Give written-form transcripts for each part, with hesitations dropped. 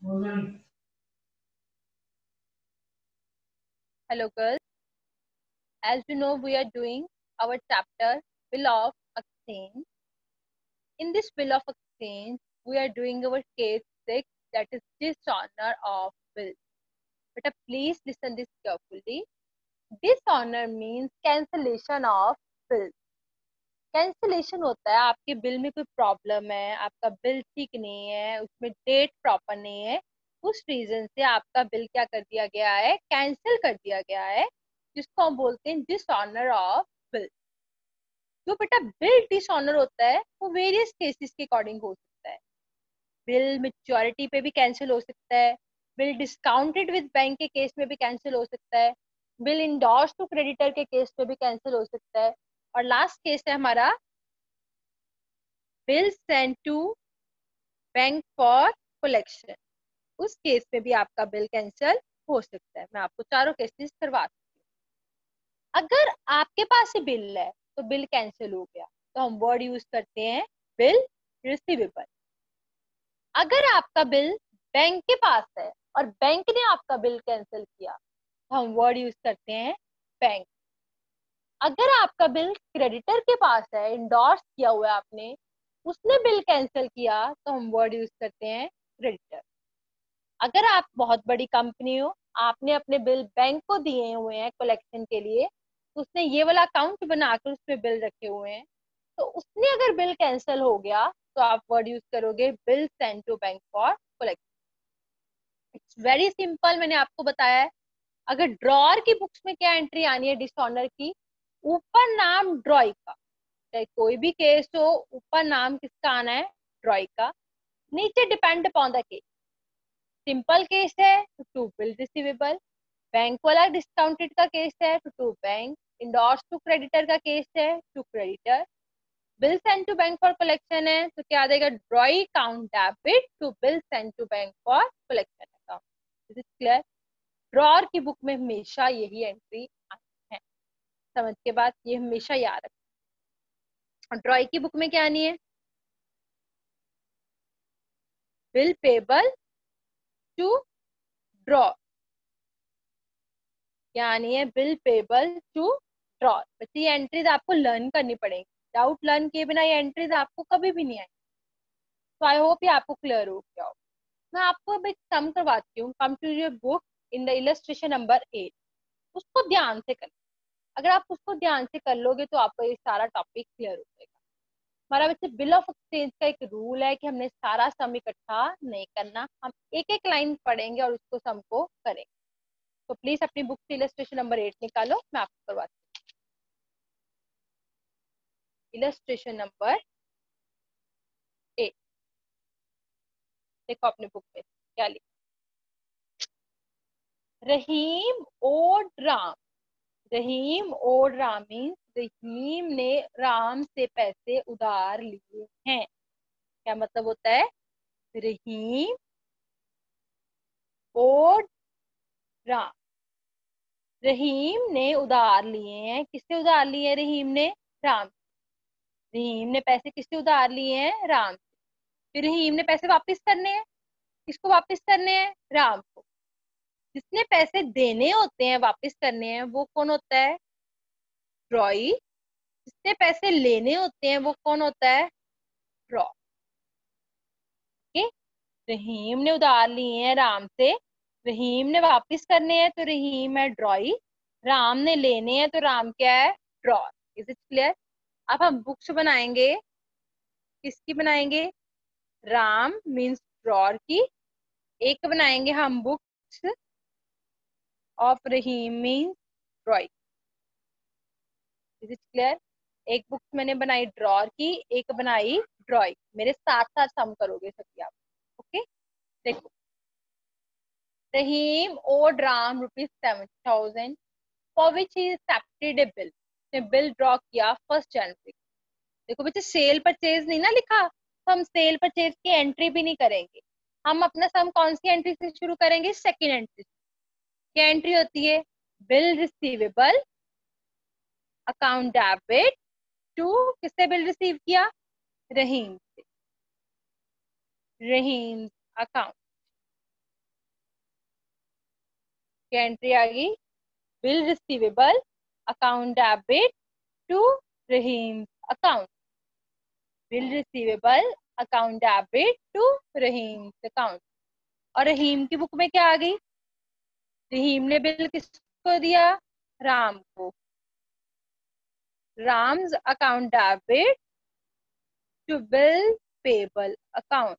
Hello girls, as you know we are doing our chapter Bill of Exchange. In this Bill of Exchange, we are doing our case 6, that is dishonor of will. But please listen this carefully. Dishonor means cancellation of bill. Cancellation होता है आपके bill में कोई problem है, आपका bill ठीक नहीं है, उसमें डेट प्रॉपर नहीं है, उस रीजन से आपका बिल क्या कर दिया गया है, कैंसिल कर दिया गया है, जिसको हम बोलते हैं डिसऑनर ऑफ बिल। जो बेटा बिल डिसऑनर होता है वो वेरियस केसेस के अकॉर्डिंग हो सकता है। बिल मेच्योरिटी पे भी कैंसिल हो सकता है, बिल डिस्काउंटेड विद बैंक के केस में भी कैंसिल हो सकता है, बिल इंडोर्स टू क्रेडिटर के केस में भी कैंसिल हो सकता है, और लास्ट केस है हमारा bill send to bank for collection. उस केस में भी आपका बिल कैंसिल हो सकता है। मैं आपको चारों केसेस करवाती हूँ। अगर आपके पास ही बिल है तो बिल कैंसिल हो गया तो हम वर्ड यूज करते हैं बिल रिसीवेबल। अगर आपका बिल बैंक के पास है और बैंक ने आपका बिल कैंसिल किया तो हम वर्ड यूज करते हैं बैंक। अगर आपका बिल क्रेडिटर के पास है, इंडोर्स किया हुआ है आपने, उसने बिल कैंसिल किया तो हम वर्ड यूज करते हैं क्रेडिटर। अगर आप बहुत बड़ी कंपनी हो, आपने अपने बिल बैंक को दिए हुए हैं कलेक्शन के लिए, तो उसने ये वाला अकाउंट बनाकर उसमें बिल रखे हुए हैं, तो उसने अगर बिल कैंसिल हो गया तो आप वर्ड यूज करोगे bill send to bank for collection. It's very simple, मैंने आपको बताया है। अगर ड्रॉअर की बुक्स में क्या एंट्री आनी है डिसऑनर की, ऊपर नाम ड्रॉई का, चाहे कोई भी केस हो, ऊपर नाम किसका आना है, ड्रॉई का, नीचे depend upon the case. Simple case है टू बिल रिसीवेबल, बैंक वाला डिस्काउंटेड का केस है to bank, endorse to creditor का केस है to creditor, bill send to bank for collection है तो क्या आ जाएगा, drawee account debit to bill send to bank for collection account. This is clear. Drawer की बुक में हमेशा यही एंट्री आनी है, समझ के बाद ये हमेशा याद रखना। ड्रॉई की बुक में क्या आनी है, बिल पेबल टू ड्रॉ, क्या आनी है, बिल पेबल टू ड्रॉ। बच्चे ये एंट्रीज आपको लर्न करनी पड़ेगी, डाउट लर्न किए बिना ये एंट्रीज आपको कभी भी नहीं आएंगी। तो आई होप ये आपको क्लियर हो गया हो। मैं आपको अब एक सम करवाती हूँ। Come to your book in the illustration number 8, उसको ध्यान से कर। अगर आप उसको ध्यान से कर लोगे तो आपका ये सारा टॉपिक क्लियर हो जाएगा। हमारा वैसे बिल ऑफ एक्सचेंज का एक रूल है कि हमने सारा सम इकट्ठा नहीं करना, हम एक एक लाइन पढ़ेंगे और उसको सम को करेंगे। तो प्लीज अपनी बुक से इलस्ट्रेशन नंबर 8 निकालो, मैं आपको करवाती हूँ। इलस्ट्रेशन नंबर 8 देखो अपनी बुक में क्या लिखा, रहीम ओड राम। रहीम ओड राम मीन्स रहीम ने राम से पैसे उधार लिए हैं। क्या मतलब होता है, रहीम ओड राम, रहीम ने उधार लिए हैं। किससे उधार लिए हैं रहीम ने, राम। रहीम ने पैसे किससे उधार लिए हैं, राम से। फिर रहीम ने पैसे वापस करने हैं, किसको वापस करने हैं, राम को। जिसने पैसे देने होते हैं, वापस करने हैं, वो कौन होता है, ड्रॉई। जिससे पैसे लेने होते हैं वो कौन होता है, ड्रॉ। रहीम ने उधार लिए हैं राम से, रहीम ने वापस करने हैं तो रहीम है ड्रॉई, राम ने लेने हैं तो राम क्या है, ड्रॉ। Is it clear. अब हम बुक्स बनाएंगे, किसकी बनाएंगे, राम मीन्स ड्रॉर की। एक बनाएंगे हम books of Rahim means ड्रॉई। Is it clear. एक बुक मैंने बनाई ड्रॉर की, एक बनाई ड्रॉई। मेरे साथ साथ सम करोगे सभी आप, ओके। देखो, Rahim owed Ram ₹70,000 for which he accepted a bill. ने बिल ड्रॉ किया 1 जनवरी। देखो बच्चे सेल परचेज नहीं ना लिखा, तो हम सेल परचेज की एंट्री भी नहीं करेंगे। हम अपना सम कौन सी एंट्री से शुरू करेंगे, सेकेंड एंट्री से। क्या एंट्री होती है, bill receivable account debit to, किससे बिल रिसीव किया, रहीम से, रहीम अकाउंट। क्या एंट्री आ गई? Bill receivable account debit to Rahim account. Bill receivable account debit to Rahim account. और रहीम की बुक में क्या आ गई? रहीम ने बिल किसको दिया? राम को। Ram's account debit to bill payable account.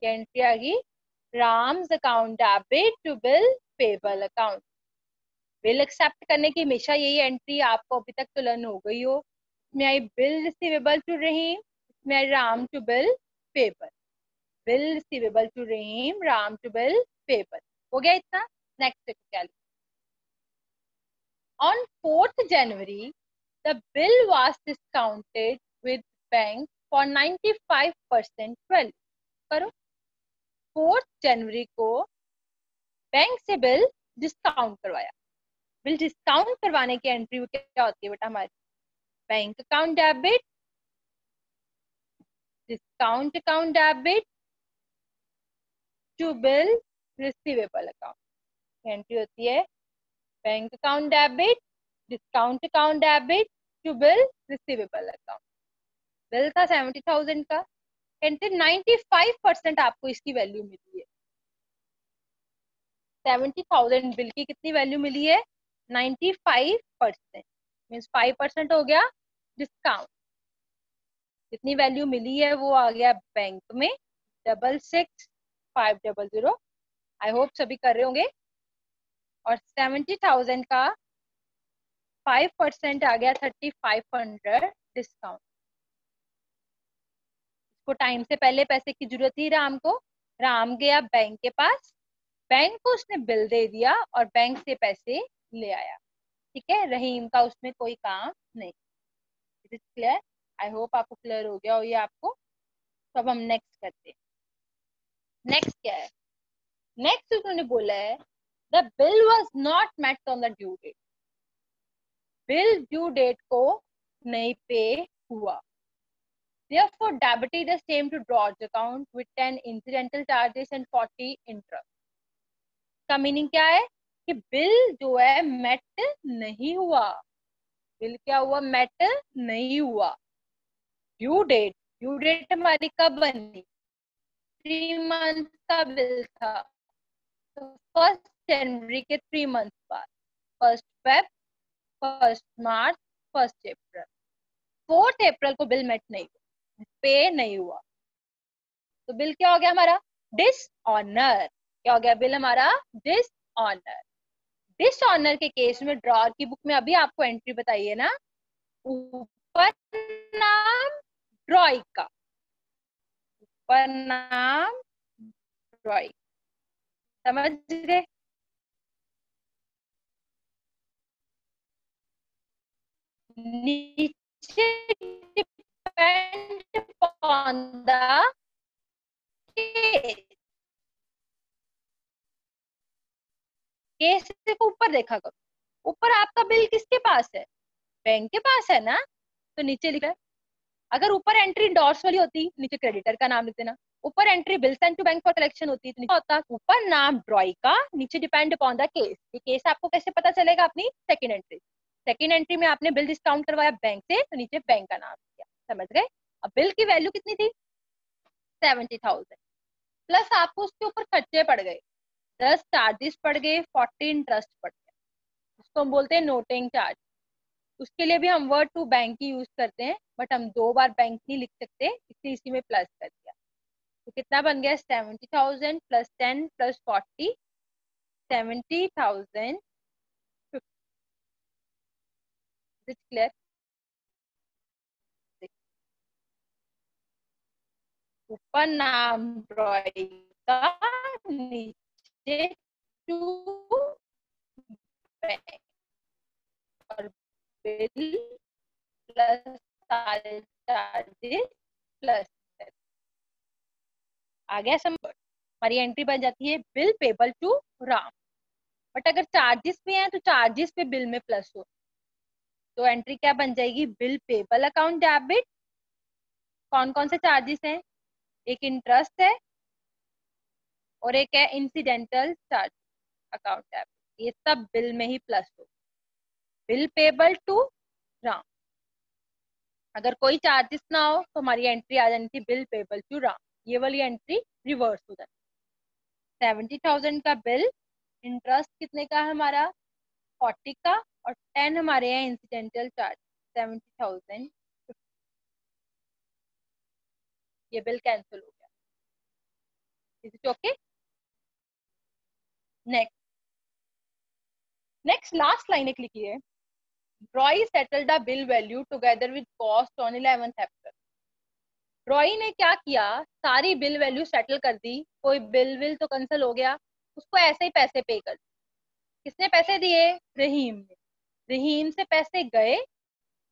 क्या एंट्री आ गई? Ram's account debit to bill payable account. Bill accept करने की हमेशा यही एंट्री आपको अभी तक तो लर्न हो गई हो। इसमें आई बिल रिसीवेबल टू रहीम, इसमें आई Ram to bill payable. Bill receivable to Rahim, Ram to bill payable. हो गया इतना? नेक्स्ट क्या? On 4th January, the bill was discounted with bank for 95% value. करो। 4th जनवरी को बैंक से बिल डिस्काउंट करवाया। बिल डिस्काउंट करवाने की एंट्री क्या होती है बेटा हमारी? Bank account debit, discount account debit to bill receivable account. Entry होती है bank account debit, discount account debit to bill receivable account. Bill था 70,000 का, 95% आपको इसकी वैल्यू मिली है। 70,000 बिल की कितनी वैल्यू मिली है? 95%। मीन्स 5% हो गया डिस्काउंट। जितनी वैल्यू मिली है वो आ गया बैंक में 66,500। आई होप सभी कर रहे होंगे। और 70,000 का 5% आ गया 3,500 डिस्काउंट। को टाइम से पहले पैसे की जरूरत थी राम को। राम गया बैंक के पास, बैंक को उसने बिल दे दिया और बैंक से पैसे ले आया। ठीक है, रहीम का उसमें कोई काम नहीं। It is clear? I hope आपको क्लियर हो गया हो ये आपको। तो अब हम नेक्स्ट करते हैं। नेक्स्ट क्या है? नेक्स्ट उन्होंने बोला है the bill was not met on the due date. Bill due date को नहीं पे हुआ। Therefore, debited the same to draws account with 10 incidental charges and 40 interest. का मीनिंग क्या है? कि बिल जो है मेट नहीं हुआ। बिल क्या हुआ? मेट नहीं हुआ। ड्यू डेट हमारी कब बनी? 3 मंथ का बिल था, तो 1 जनवरी के 3 मंथ बाद, 1 फेब, 1 मार्च, 1 अप्रैल। 4 अप्रैल को बिल मेट नहीं हुआ, पे नहीं हुआ। तो बिल क्या हो गया हमारा? डिसऑनर। क्या हो गया बिल हमारा? डिसऑनर। डिसऑनर के केस में ड्रॉअर की बुक में अभी आपको एंट्री बताइए ना, ऊपर नाम ड्रॉई का, ऊपर नाम ड्रॉई। समझ गए? नीचे डिपेंड अपॉन द केस को ऊपर देखा करो। ऊपर आपका बिल किसके पास है? बैंक के पास है ना, तो नीचे लिखा है। अगर ऊपर एंट्री इंडोर्स वाली होती, नीचे क्रेडिटर का नाम लिख देना। ऊपर entry bill send to bank for collection होती, तो नीचे होता ऊपर नाम ड्रॉई का, नीचे डिपेंड अपॉन द केस। ये केस आपको कैसे पता चलेगा? अपनी सेकंड एंट्री। सेकंड एंट्री में आपने बिल डिस्काउंट करवाया बैंक से, तो नीचे बैंक का नाम किया। समझ गए? अब बिल की वैल्यू कितनी थी? 70,000 प्लस आपको उसके ऊपर खर्चे पड़ गए, 10 चार्जेस पड़ गए, 40 इंटरेस्ट पड़ गया। उसको हम बोलते हैं नोटिंग चार्ज। उसके लिए भी हम वर्ड टू बैंक ही यूज करते हैं, बट हम 2 बार बैंक नहीं लिख सकते, इसलिए इसी में प्लस कर दिया। तो कितना बन गया? 70,000 प्लस 10 प्लस 40, 70,000। क्लियर? ऊपर नाम ड्रॉई का, नीचे टू बैंक, और बिल प्लस सारे चार्जेस प्लस। आ गया समझ? हमारी एंट्री बन जाती है bill payable to Ram. But अगर चार्जेस पे हैं तो चार्जेस पे बिल में प्लस हो, तो एंट्री क्या बन जाएगी? Bill payable account debit. कौन कौन से चार्जेस हैं? एक इंटरेस्ट है, और एक है इंसिडेंटल चार्ज अकाउंट डेबिट। ये सब बिल में ही प्लस हो। बिल पेबल टू राम, अगर कोई चार्जेस ना हो तो हमारी एंट्री आ जानी थी बिल पेबल टू राम, ये वाली एंट्री रिवर्स हो जाती। 70,000 का बिल, इंटरेस्ट कितने का है हमारा 40 का, और 10 हमारे हैं इंसिडेंटल चार्ज 70,000। ये बिल कैंसिल हो गया। Is it okay? Next last line एक लिखी है, ड्रॉई settled the bill value together with cost on 11th अप्रैल। ड्रॉई ने क्या किया, सारी बिल वैल्यू सेटल कर दी, कोई बिल विल तो कैंसिल हो गया, उसको ऐसे ही पैसे पे कर दिए। किसने पैसे दिए? रहीम ने। रहीम से पैसे गए,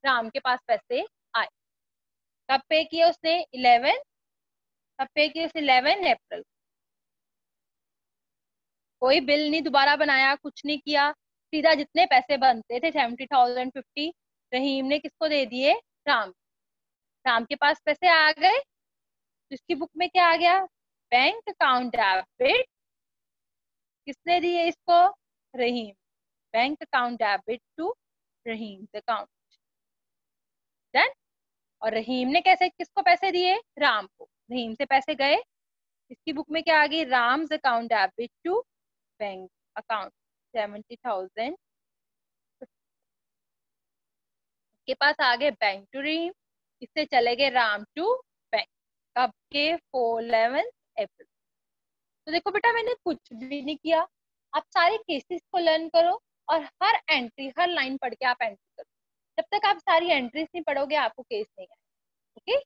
राम के पास पैसे आए। कब पे किए उसने? 11। कब पे किए उसने? 11 अप्रैल। कोई बिल नहीं दोबारा बनाया, कुछ नहीं किया, सीधा जितने पैसे बनते थे 70,050 रहीम ने किसको दे दिए? राम। राम के पास पैसे आ गए, इसकी बुक में क्या आ गया? Bank account debit. किसने दिए इसको? Rahim. Bank account debit to Rahim account. Done. और रहीम ने कैसे किसको पैसे दिए? राम को। रहीम से पैसे गए, इसकी बुक में क्या आ गई? Ram's account debit to bank account 70,000 के पास आ गए बैंक टू रहीम, इससे चले गए राम टू बैंक। कब के? 11 अप्रैल। तो देखो बेटा, मैंने कुछ भी नहीं किया, आप सारे केसेस को लर्न करो और हर एंट्री, हर लाइन पढ़ के आप एंट्री करो। जब तक आप सारी एंट्रीज नहीं पढ़ोगे आपको केस नहीं आएगा। Okay,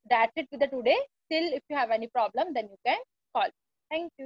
that's it with the today. Still if you have any problem then you can call. Thank you.